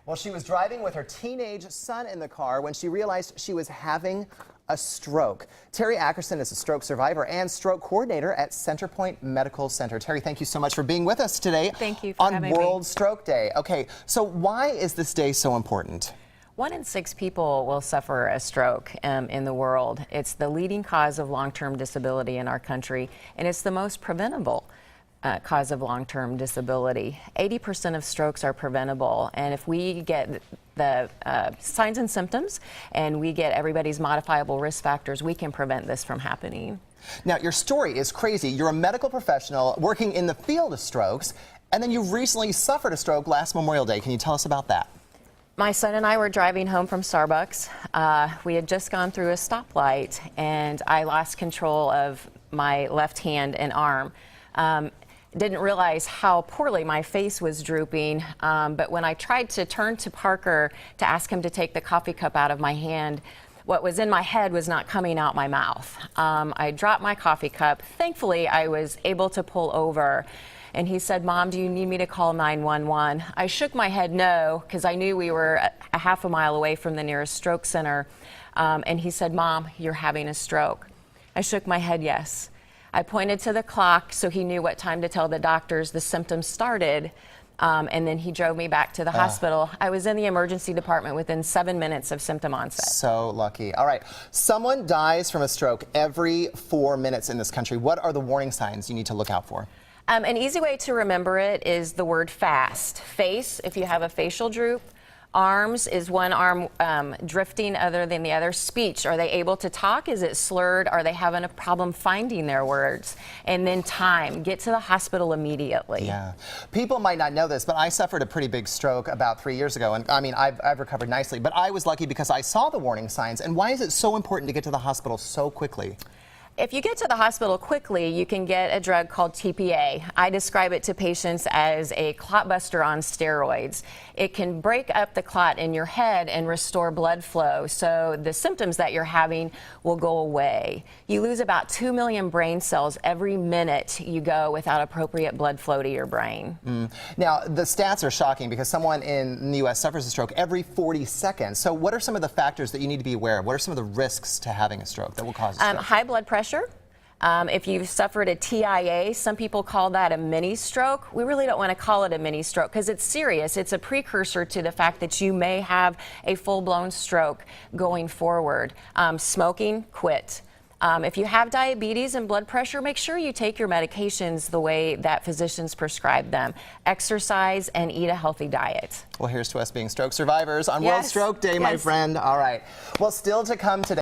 Well, she was driving with her teenage son in the car when she realized she was having a stroke. Teri Ackerson is a stroke survivor and stroke coordinator at Centerpoint Medical Center. Teri, thank you so much for being with us today. Thank you for having me. On World Stroke Day. Okay, so why is this day so important? 1 in 6 people will suffer a stroke in the world. It's the leading cause of long-term disability in our country, and it's the most preventable cause of long-term disability. 80% of strokes are preventable, and if we get the signs and symptoms and we get everybody's modifiable risk factors, we can prevent this from happening. Now, your story is crazy. You're a medical professional working in the field of strokes, and then you recently suffered a stroke last Memorial Day. Can you tell us about that? My son and I were driving home from Starbucks. We had just gone through a stoplight, and I lost control of my left hand and arm. Didn't realize how poorly my face was drooping, but when I tried to turn to Parker to ask him to take the coffee cup out of my hand, what was in my head was not coming out my mouth. I dropped my coffee cup. Thankfully, I was able to pull over. And he said, "Mom, do you need me to call 911? I shook my head no, because I knew we were a half a mile away from the nearest stroke center. And he said, "Mom, you're having a stroke." I shook my head yes. I pointed to the clock so he knew what time to tell the doctors the symptoms started. And then he drove me back to the hospital. I was in the emergency department within 7 minutes of symptom onset. So lucky. All right. Someone dies from a stroke every 4 minutes in this country. What are the warning signs you need to look out for? An easy way to remember it is the word fast. Face, if you have a facial droop. Arms, is one arm drifting other than the other? Speech, are they able to talk? Is it slurred? Are they having a problem finding their words? And then time, get to the hospital immediately. Yeah. People might not know this, but I suffered a pretty big stroke about 3 years ago. And I mean, I've recovered nicely, but I was lucky because I saw the warning signs. And why is it so important to get to the hospital so quickly? If you get to the hospital quickly, you can get a drug called TPA. I describe it to patients as a clot buster on steroids. It can break up the clot in your head and restore blood flow, so the symptoms that you're having will go away. You lose about 2 million brain cells every minute you go without appropriate blood flow to your brain. Now, the stats are shocking because someone in the U.S. suffers a stroke every 40 seconds. So what are some of the factors that you need to be aware of? What are some of the risks to having a stroke that will cause a stroke? High blood pressure. If you've suffered a TIA, some people call that a mini stroke. We really don't want to call it a mini stroke because it's serious. It's a precursor to the fact that you may have a full-blown stroke going forward. Smoking, quit. If you have diabetes and blood pressure, make sure you take your medications the way that physicians prescribe them. Exercise and eat a healthy diet. Well, here's to us being stroke survivors on World Stroke Day, my friend. All right. Well, still to come today.